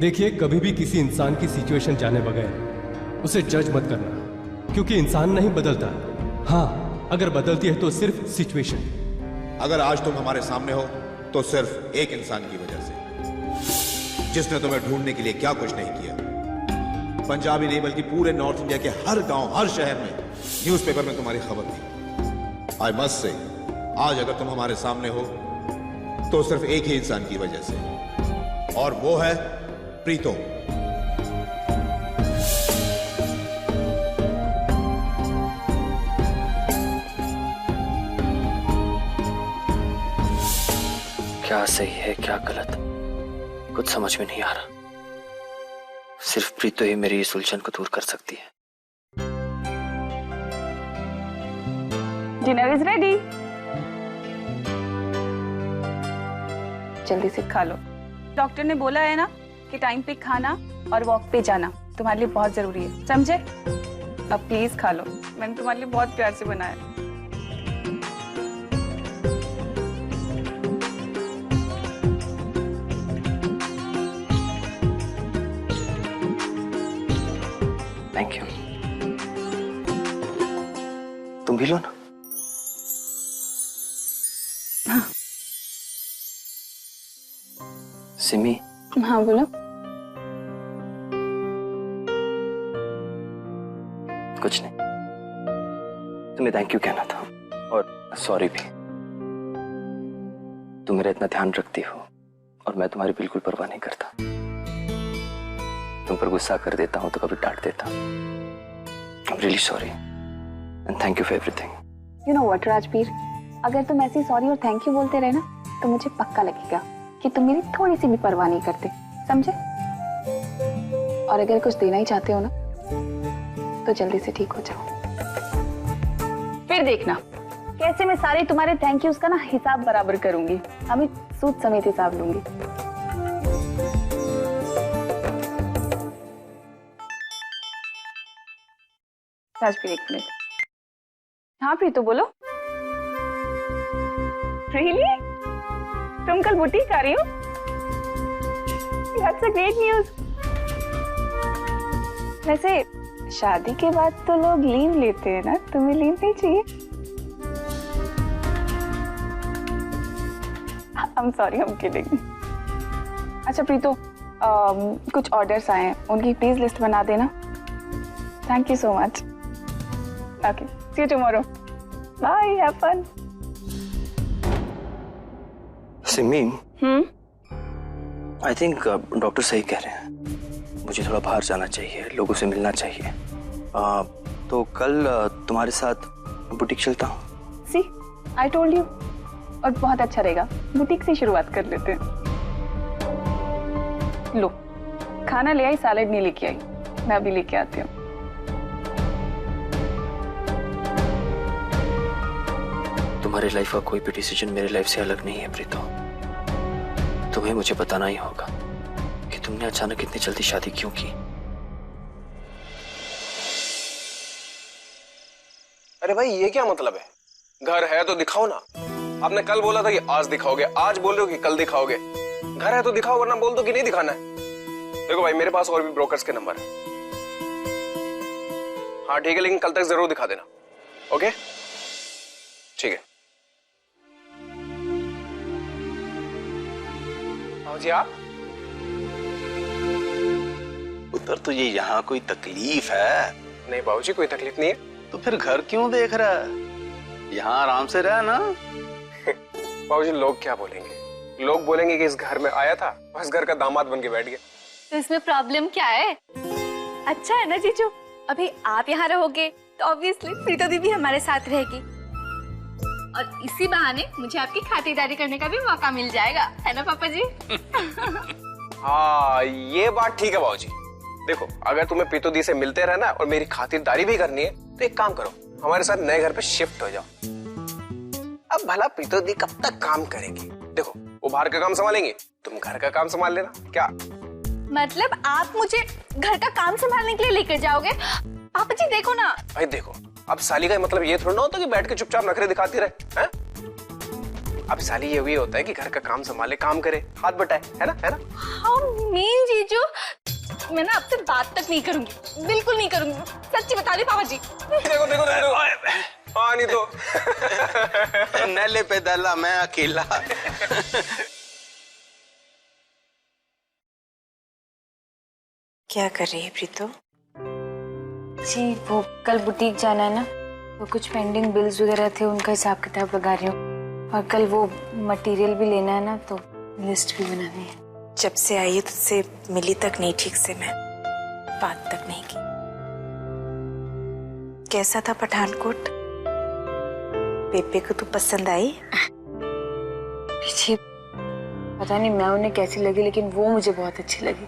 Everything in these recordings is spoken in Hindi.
देखिए, कभी भी किसी इंसान की सिचुएशन जाने बगैर उसे जज मत करना, क्योंकि इंसान नहीं बदलता। हाँ, अगर बदलती है तो सिर्फ सिचुएशन। अगर आज तुम हमारे सामने हो तो सिर्फ एक इंसान की वजह से, जिसने तुम्हें ढूंढने के लिए क्या कुछ नहीं किया। पंजाब ही नहीं बल्कि पूरे नॉर्थ इंडिया के हर गांव, हर शहर में न्यूज़पेपर में तुम्हारी खबर थी। आई मस्ट से, आज अगर तुम हमारे सामने हो तो सिर्फ एक ही इंसान की वजह से, और वो है प्रीतो। क्या सही है क्या गलत, कुछ समझ में नहीं आ रहा। सिर्फ प्रीतो ही मेरी इस उलझन को दूर कर सकती है। डिनर इज रेडी, जल्दी से खा लो। डॉक्टर ने बोला है ना कि टाइम पे खाना और वॉक पे जाना तुम्हारे लिए बहुत जरूरी है, समझे? अब प्लीज खा लो, मैंने तुम्हारे लिए बहुत प्यार से बनाया। Thank you. तुम भी लो ना। हाँ। सिमी। हाँ बोलो। कुछ नहीं, तुम्हें थैंक यू कहना था, और सॉरी भी। तुम मेरा इतना ध्यान रखती हो और मैं तुम्हारी बिल्कुल परवाह नहीं करता। तुम पर गुस्सा कर देता हूं तो कभी डांट देता। I'm really sorry and thank you for everything. You know what, Rajveer, अगर तुम ऐसी सॉरी और थैंक यू बोलते रहे ना तो मुझे पक्का लगेगा कि तुम मेरी थोड़ी सी भी परवाह नहीं करते, समझे? और अगर कुछ देना ही चाहते हो ना तो जल्दी से ठीक हो जाओ, फिर देखना कैसे मैं सारे तुम्हारे थैंक यूज का ना हिसाब बराबर करूंगी। अभी सूद समेत हिसाब लूंगी। राजवीर एक मिनट। हाँ प्रीतो बोलो। Really? तुम कल बुटीक आ रही हो? That's a great news. वैसे शादी के बाद तो लोग लीव लेते हैं ना, तुम्हें लीव नहीं चाहिए? I'm sorry, I'm kidding. अच्छा प्रीतो, कुछ ऑर्डर्स आए हैं, उनकी प्लीज लिस्ट बना देना। Thank you so much. Okay, see you tomorrow. Bye, have fun. Simi, I think doctor सही कह रहे हैं। मुझे थोड़ा बाहर जाना चाहिए, लोगों से मिलना चाहिए। तो कल तुम्हारे साथ बुटीक चलता हूँ। See, I told you. और बहुत अच्छा रहेगा, बुटीक से शुरुआत कर लेते हैं। लो, खाना ले आई, सैलेड नहीं लेके आई, मैं अभी लेके आती हूँ। तुम्हारी लाइफ का कोई भी डिसीजन मेरी लाइफ से अलग नहीं है प्रीतो। तुम्हें मुझे बताना ही होगा कि तुमने अचानक इतनी जल्दी शादी क्यों की। अरे भाई ये क्या मतलब है? घर है तो दिखाओ ना। आपने कल बोला था कि आज दिखाओगे, आज बोल रहे हो कि कल दिखाओगे। घर है तो दिखाओ, वरना बोल दो कि नहीं दिखाना है। देखो भाई, मेरे पास और भी ब्रोकर्स के नंबर है। हाँ ठीक है, लेकिन कल तक जरूर दिखा देना। ओके ठीक है। जी आप पुत्र, तुझे यहाँ कोई तकलीफ है? नहीं बाबूजी, कोई तकलीफ नहीं है। तो फिर घर क्यों देख रहा है? यहाँ आराम से रह ना। बाबूजी लोग क्या बोलेंगे? लोग बोलेंगे कि इस घर में आया था, बस घर का दामाद बन के बैठ गया। तो इसमें प्रॉब्लम क्या है? अच्छा है ना जीजू, अभी आप यहाँ रहोगे तो ऑब्वियसली प्रीतो दी भी हमारे साथ रहेगी, और इसी बहाने मुझे आपकी खातिरदारी करने का भी मौका मिल जाएगा, है ना पापा जी? हाँ ये बात ठीक है बाबूजी। देखो, अगर तुम्हें प्रीतो दी से मिलते रहना और मेरी खातिरदारी भी करनी है तो एक काम करो, हमारे साथ नए घर पे शिफ्ट हो जाओ। अब भला प्रीतो दी कब तक काम करेंगी? देखो, वो बाहर का काम संभालेंगे, तुम घर का काम संभाल लेना। क्या मतलब आप मुझे घर का काम संभालने के लिए लेकर जाओगे? पापा जी देखो ना। भाई देखो, अब साली का मतलब ये थोड़ा ना होता कि बैठ के चुपचाप नखरे दिखाती रहे, हैं? अब साली ये भी होता है कि घर का काम संभाले, काम करे, हाथ बटाए, है ना? हाउ मीन जीजू, मैं ना आपसे बात तक नहीं करूंगी, बिल्कुल नहीं करूंगी, सच्ची बता रही पापा जी। देखो देखो देखो, पानी तो नले पे दला मैं अकेला। क्या कर रही है प्रीतो? जी वो कल बुटीक जाना है ना, वो कुछ पेंडिंग बिल्स वगैरह थे, उनका हिसाब किताब लगा रही हूँ। और कल वो मटेरियल भी लेना है ना, तो लिस्ट भी बनानी है। जब से आई है तुझसे मिली तक नहीं ठीक से, मैं बात तक नहीं की। कैसा था पठानकोट? पेपे को तू पसंद आई? जी पता नहीं मैं उन्हें कैसी लगी, लेकिन वो मुझे बहुत अच्छी लगी।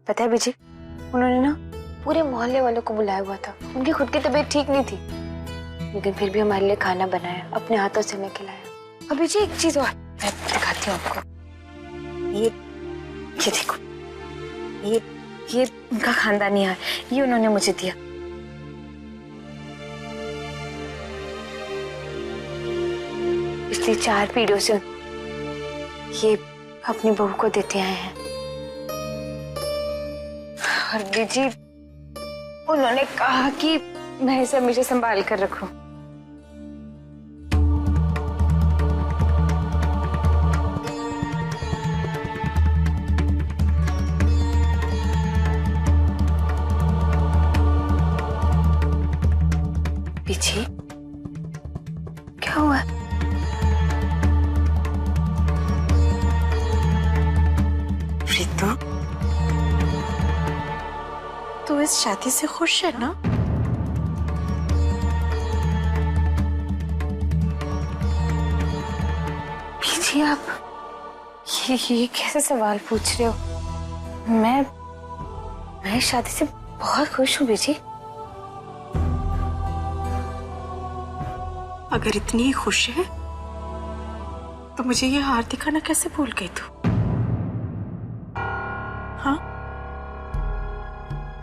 पता है बीजी, उन्होंने ना पूरे मोहल्ले वालों को बुलाया हुआ था। उनकी खुद की तबीयत ठीक नहीं थी, लेकिन फिर भी हमारे लिए खाना बनाया, अपने हाथों से हमें खिलाया। अभी जी एक चीज और मैं दिखाती हूँ आपको। ये देखो, ये उनका खानदानी है, ये उन्होंने मुझे दिया। पिछली 4 पीढ़ियों से ये अपनी बहू को देते आए हैं। और बीजी उन्होंने कहा कि मैं इसे हमेशा संभाल कर रखूं। बीजी क्या हुआ? प्रीतो तू इस शादी से खुश है ना? बीजी आप ये कैसे सवाल पूछ रहे हो? मैं इस शादी से बहुत खुश हूँ बीजी। अगर इतनी ही खुश है तो मुझे ये हार दिखाना कैसे भूल गई तू? हाँ,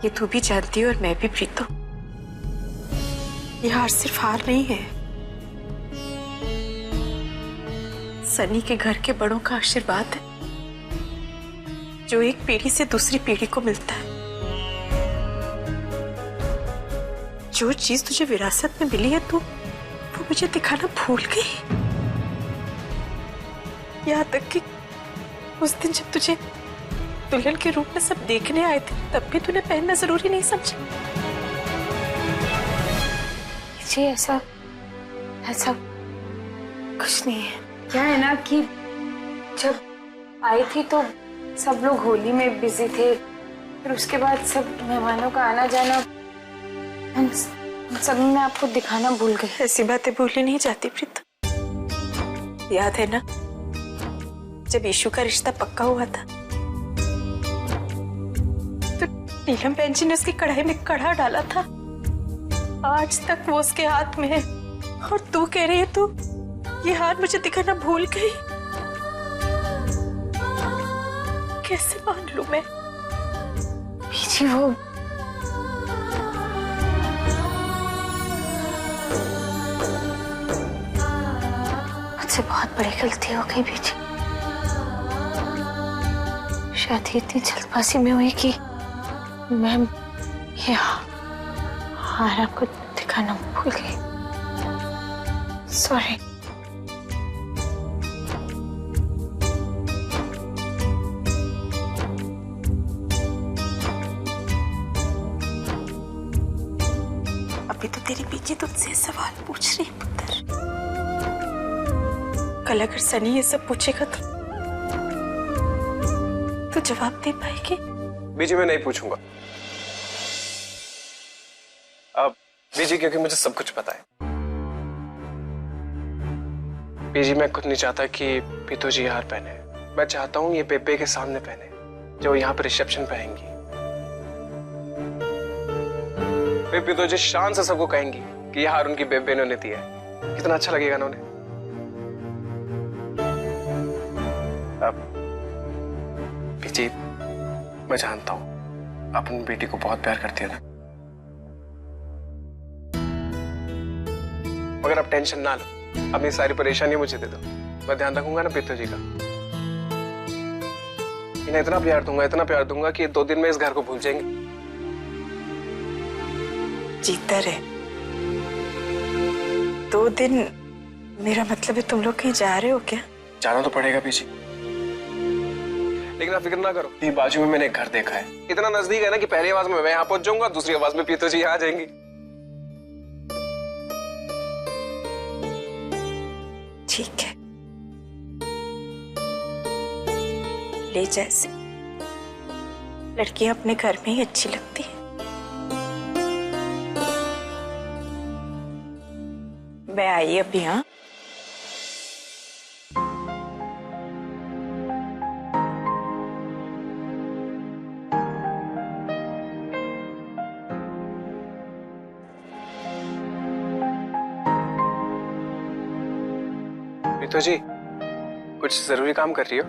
ये तू भी जानती है और मैं भी प्रीतो, ये हार सिर्फ हार नहीं है, सनी के घर के बड़ों का आशीर्वाद है, जो एक पीढ़ी से दूसरी पीढ़ी को मिलता है। जो चीज तुझे विरासत में मिली है तू वो मुझे दिखाना भूल गई। यहाँ तक कि उस दिन जब तुझे दुल्हन के रूप में सब देखने आए थे, तब भी तूने पहनना जरूरी नहीं समझा। जी ऐसा कुछ नहीं है। क्या है ना कि जब आई थी तो सब लोग होली में बिजी थे, फिर उसके बाद सब मेहमानों का आना जाना, हम सब में आपको दिखाना भूल गए। ऐसी बातें भूली नहीं जाती प्रीत। याद है ना जब ईशु का रिश्ता पक्का हुआ था तो नीलम बहन जी ने उसकी कढ़ाई में कढ़ा डाला था, आज तक वो उसके हाथ में है, और तू कह रही है तू ये हार मुझे दिखाना भूल गई। कैसे मान लूं मैं? जी वो मुझसे बहुत बड़ी गलती हो गई बीजी। शादी इतनी जल्दबाजी में हुई कि मैं ये हार आपको दिखाना भूल गई। सॉरी। अभी तो तेरी बीजी तुझसे सवाल पूछ रही पुत्र। कल अगर सनी ये सब पूछेगा तो जवाब दे पाएगी? बीजी मैं नहीं पूछूंगा अब बीजी, क्योंकि मुझे सब कुछ पता है। बीजी मैं खुद नहीं चाहता कि पीतो जी हार पहने, मैं चाहता हूं ये बेबे के सामने पहने, जो यहाँ पे रिसेप्शन पे आएंगी। वे पीतो जी शान से सबको कहेंगी कि यह हार उनकी बेबे ने दिया है। कितना अच्छा लगेगा ना उन्हें। अब बीजी मैं जानता हूं अपनी बेटी को बहुत प्यार करती है ना, मगर अब टेंशन ना लो, अपनी सारी परेशानी मुझे दे दो, मैं ध्यान रखूंगा ना पीतो जी का। इन्हें इतना प्यार दूंगा कि 2 दिन में इस घर को भूल जाएंगे। जीता रहे। 2 दिन मेरा मतलब है तुम लोग कहीं जा रहे हो क्या? जाना तो पड़ेगा पीछे, लेकिन आप फिक्र ना करो, ये बाजू में मैंने एक घर देखा है, इतना नजदीक है ना कि पहली आवाज में मैं यहाँ पहुंच जाऊंगा, दूसरी आवाज में पीतो जी यहाँ आ जाएंगी। ठीक है, ले जैसे लड़कियां अपने घर में ही अच्छी लगती है। मैं आई अभी। हाँ, पीतो जी कुछ जरूरी काम कर रही हो?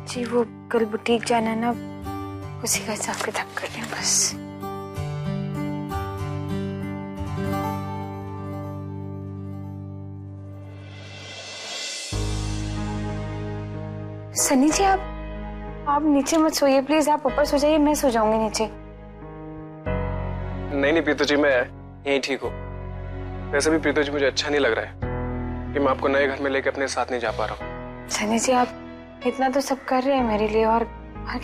जी वो कल बुटीक जाना ना, उसी का हिसाब किताब कर रहे हैं बस। सनी जी आप नीचे मत सोइए प्लीज, आप ऊपर सो जाइए, मैं सो जाऊंगी नीचे। नहीं पीतो जी, मैं यहीं ठीक हूँ। वैसे भी पीतो जी मुझे अच्छा नहीं लग रहा है कि मैं आपको नए घर में लेके अपने साथ नहीं जा पा रहा हूँ। सनी जी आप इतना तो सब कर रहे हैं मेरे लिए, और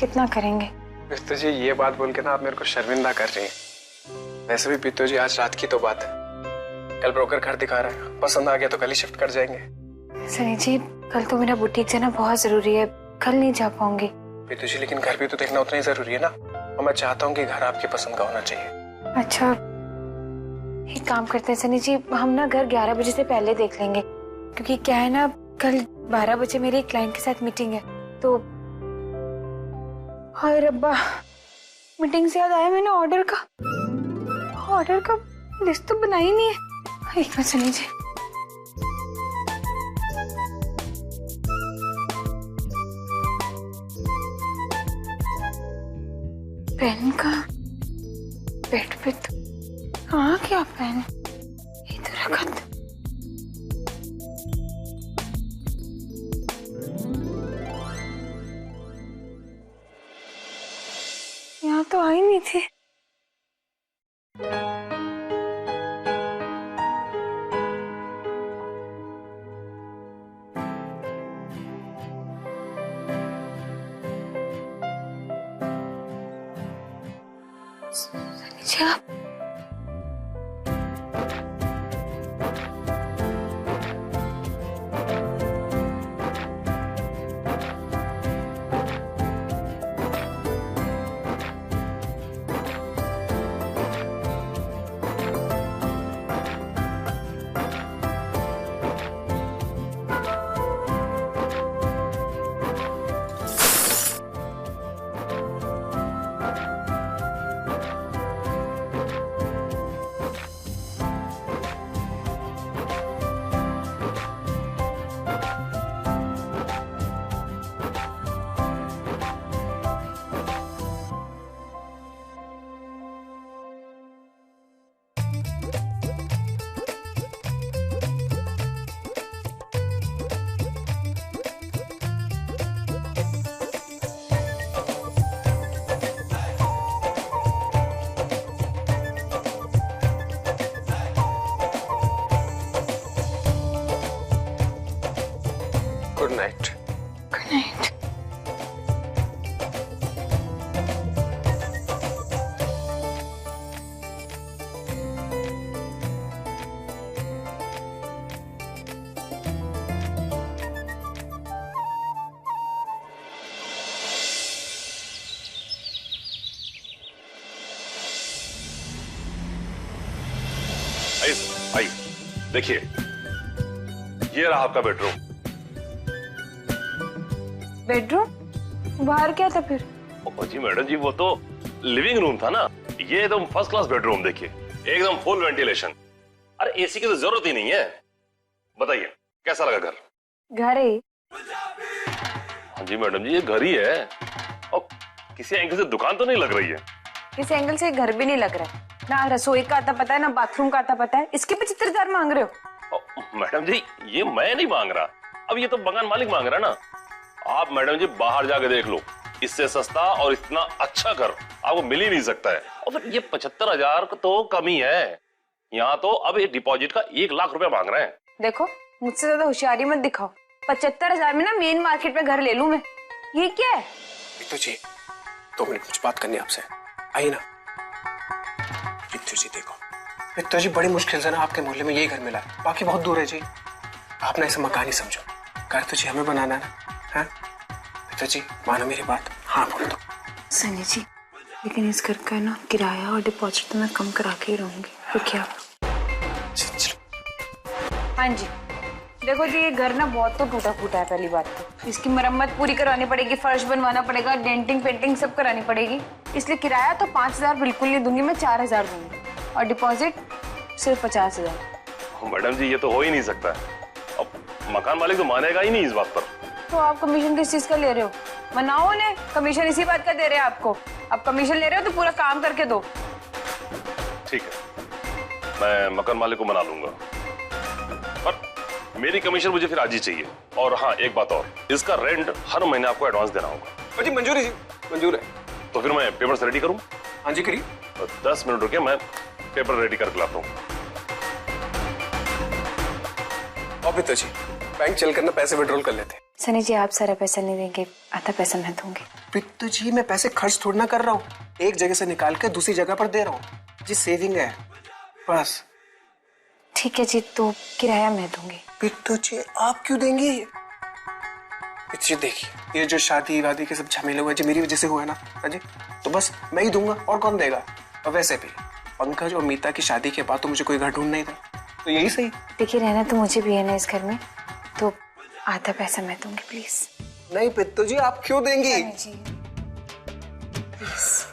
कितना करेंगे? पीतो जी ये बात बोल के ना आप मेरे को शर्मिंदा कर रही हैं। वैसे भी पीतो जी आज रात की तो बात है, कल ब्रोकर घर दिखा रहा है, पसंद आ गया तो कल ही शिफ्ट कर जाएंगे। सनी जी कल तो मेरा बुटीक जाना बहुत जरूरी है, कल नहीं जा पाऊंगी। पीतो जी लेकिन घर भी तो देखना उतना ही जरूरी है ना, और मैं चाहता हूँ कि घर आपकी पसंद का होना चाहिए। अच्छा एक काम करते हैं सनी जी, हम ना घर 11 बजे से पहले देख लेंगे, क्योंकि क्या है ना कल 12 बजे मेरी एक क्लाइंट के साथ मीटिंग है। तो हाय रब्बा, मीटिंग से याद आया मैंने ऑर्डर का लिस्ट तो बनाई नहीं है। एक मिनट सनी जी, पेन का बेड पे तो कहाँ क्या पेन इधर रखा था। यहाँ तो आई नहीं थी। सनी जी आप गुड नाइट। Good night. आइए, देखिए ये रहा आपका बेडरूम। बेडरूम? बाहर क्या था फिर? जी मैडम जी वो तो लिविंग रूम था ना, ये एकदम फर्स्ट क्लास बेडरूम देखिए, एकदम फुल वेंटिलेशन। अरे एसी की तो जरूरत ही नहीं है। बताइए कैसा लगा घर? घर है। हाँ जी मैडम जी ये घर ही है, और किसी एंगल से दुकान तो नहीं लग रही है। इस एंगल से घर भी नहीं लग रहा है, ना रसोई का आता पता है ना बाथरूम का आता पता है, इसके 75,000 मांग रहे हो? मैडम जी ये मैं नहीं मांग रहा, अब ये तो मकान मालिक मांग रहा ना। आप मैडम जी बाहर जाके देख लो, इससे सस्ता और इतना अच्छा घर आपको मिल ही नहीं सकता है। और फिर ये 75,000 तो कम ही है, यहाँ तो अब ये डिपॉजिट का 1 लाख रुपया मांग रहे हैं। देखो मुझसे ज्यादा होशियारी मत दिखाओ, 75,000 में ना मेन मार्केट में घर ले लूं मैं। ये क्या है? पित्तू जी 2 मिनट कुछ बात करनी है आपसे, आइए ना। पित्तू जी देखो, पित्तू जी बड़ी मुश्किल से ना आपके मोहल्ले में यही घर मिला है, बाकी बहुत दूर है जी। आप ना इसे मकान ही समझो, घर तो जी हमें बनाना है ना। पित्तू जी मानो मेरी बात, हाँ बोल दो। सनी जी लेकिन इस घर का ना किराया और डिपॉजिट तो मैं कम करा के ही रहूंगी, तो क्या? हाँ जी देखो जी, ये घर ना बहुत तो टूटा फूटा है। पहली बात तो इसकी मरम्मत पूरी करवानी पड़ेगी, फर्श बनवाना पड़ेगा, डेंटिंग पेंटिंग सब करानी पड़ेगी। इसलिए किराया तो 5,000 बिल्कुल नहीं दूंगी मैं, 4,000 दूंगी और डिपॉजिट सिर्फ 50,000। मैडम जी ये तो हो ही नहीं सकता है, अब मकान मालिक तो मानेगा ही नहीं इस बात पर। तो आप कमीशन किस चीज का ले रहे हो? मनाओ उन्हें, कमीशन इसी बात का दे रहे हैं आपको। आप कमीशन ले रहे हो तो पूरा काम करके दो। ठीक है, मैं मकान मालिक को मना लूंगा, पर मेरी कमीशन मुझे फिर आज ही चाहिए। और हाँ एक बात और, इसका रेंट हर महीने आपको एडवांस देना होगा। जी मंजूर है जी, मंजूर है। तो फिर मैं पेपर्स रेडी करूं? हाँ जी करिए। 10 मिनट रुके, मैं पेपर रेडी करके लाता हूँ। और पित्तू जी बैंक चल कर ना पैसे विड्रॉल कर लेते हैं। सनी जी आप सारा पैसा नहीं देंगे, आधा पैसा मैं दूंगी। पित्तू जी मैं पैसे खर्च थोड़ा ना कर रहा हूँ, एक जगह से निकाल के दूसरी जगह पर दे रहा हूँ जी, सेविंग है बस। ठीक है जी, तो किराया मैं दूंगी। पित्तू जी आप क्यों देंगी? पित्तू जी देखिए, ये जो शादी वादी के सब झमेले हुए जी मेरी वजह से हुआ है ना, हाँ जी, तो बस मैं ही दूंगा और कौन देगा। और वैसे भी पंकज और मीता की शादी के बाद तो मुझे कोई घर ढूंढ नहीं था, तो यही सही। देखिए रहना तो मुझे भी है ना इस घर में, तो आधा पैसा मैं दूंगी प्लीज। नहीं पित्तू जी आप क्यों देंगी? जी प्लीज।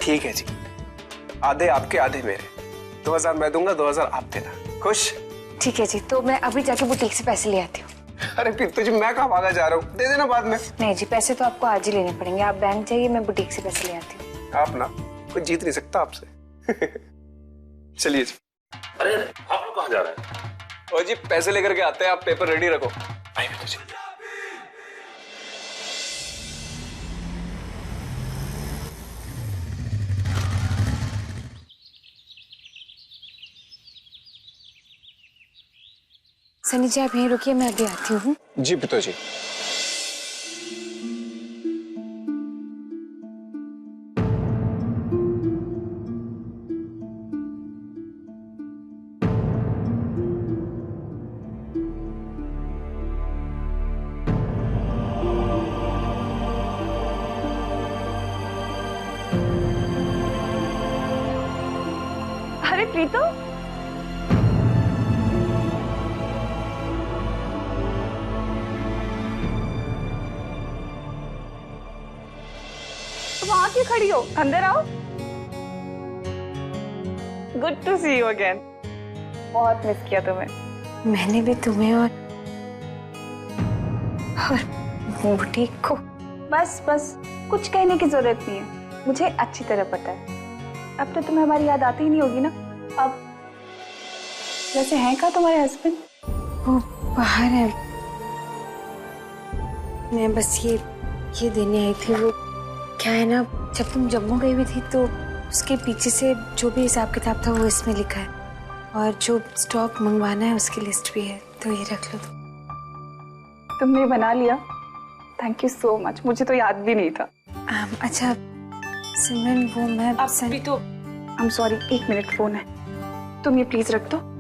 ठीक है जी, आधे आपके आधे मेरे, 2,000 मैं दूंगा, 2,000 आप देना। खुश? ठीक है जी, तो मैं अभी जाके बुटीक से पैसे ले आती हूँ। अरे पित्तू जी मैं कहाँ भागा जा रहा हूँ, दे देना बाद में। नहीं जी पैसे तो आपको आज ही लेने पड़ेंगे, आप बैंक जाइए, मैं बुटीक से पैसे ले आती हूँ। आप ना कोई जीत नहीं सकता आपसे। चलिए जी। अरे आप लोग कहाँ जा रहे हैं? और जी पैसे लेकर के आते हैं, आप पेपर रेडी रखो। आइए पित्तू जी। सनी जी आप यहीं रुकिए, मैं अभी आती हूँ। जी पित्तू जी। अरे प्रीतो, वहां क्यों खड़ी हो? अंदर आओ। Good to see you again. बहुत मिस किया तुम्हें। मैंने भी तुम्हें और बुटीक को। बस बस कुछ कहने की जरूरत नहीं है, मुझे अच्छी तरह पता है। अब तो तुम्हें हमारी याद आती ही नहीं होगी ना। अब वैसे हैं कहाँ तुम्हारे हस्बैंड? वो बाहर है, मैं बस ये देने आई थी। वो क्या है ना, जब तुम जम्मू गई हुई थी तो उसके पीछे से जो भी हिसाब किताब था वो इसमें लिखा है, और जो स्टॉक मंगवाना है उसकी लिस्ट भी है, तो ये रख लो। तुमने बना लिया? थैंक यू सो मच, मुझे तो याद भी नहीं था। अच्छा सिमरन, वो मैं अभी तो I am sorry, 1 minute phone है, तुम ये प्लीज रख दो।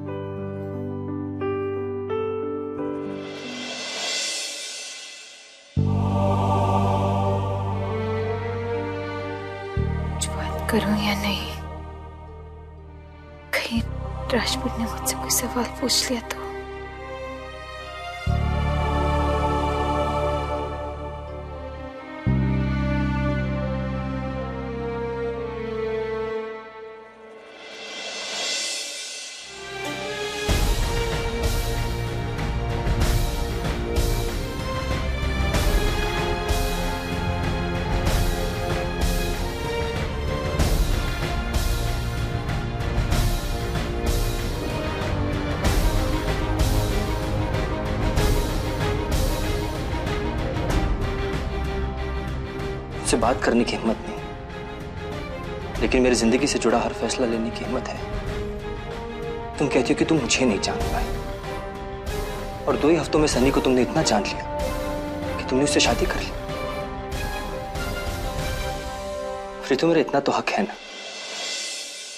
बात करूं या नहीं? कहीं राजपूत ने मुझसे कोई सवाल पूछ लिया तो। मुझसे बात करने की हिम्मत नहीं, लेकिन मेरी जिंदगी से जुड़ा हर फैसला लेने की हिम्मत है। तुम कहती हो कि तुम मुझे नहीं जान पाए, और 2 ही हफ्तों में सनी को तुमने इतना जान लिया कि तुमने उससे शादी कर ली। प्रीतम, मेरा इतना तो हक है ना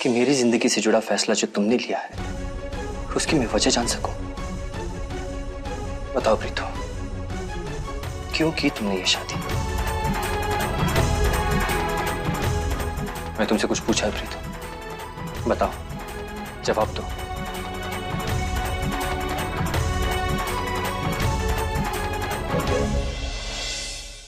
कि मेरी जिंदगी से जुड़ा फैसला जो तुमने लिया है उसकी मैं वजह जान सकूं। बताओ प्रीतम, क्यों की तुमने ये शादी? मैं तुमसे कुछ पूछा है प्रीतम, बताओ, जवाब दो।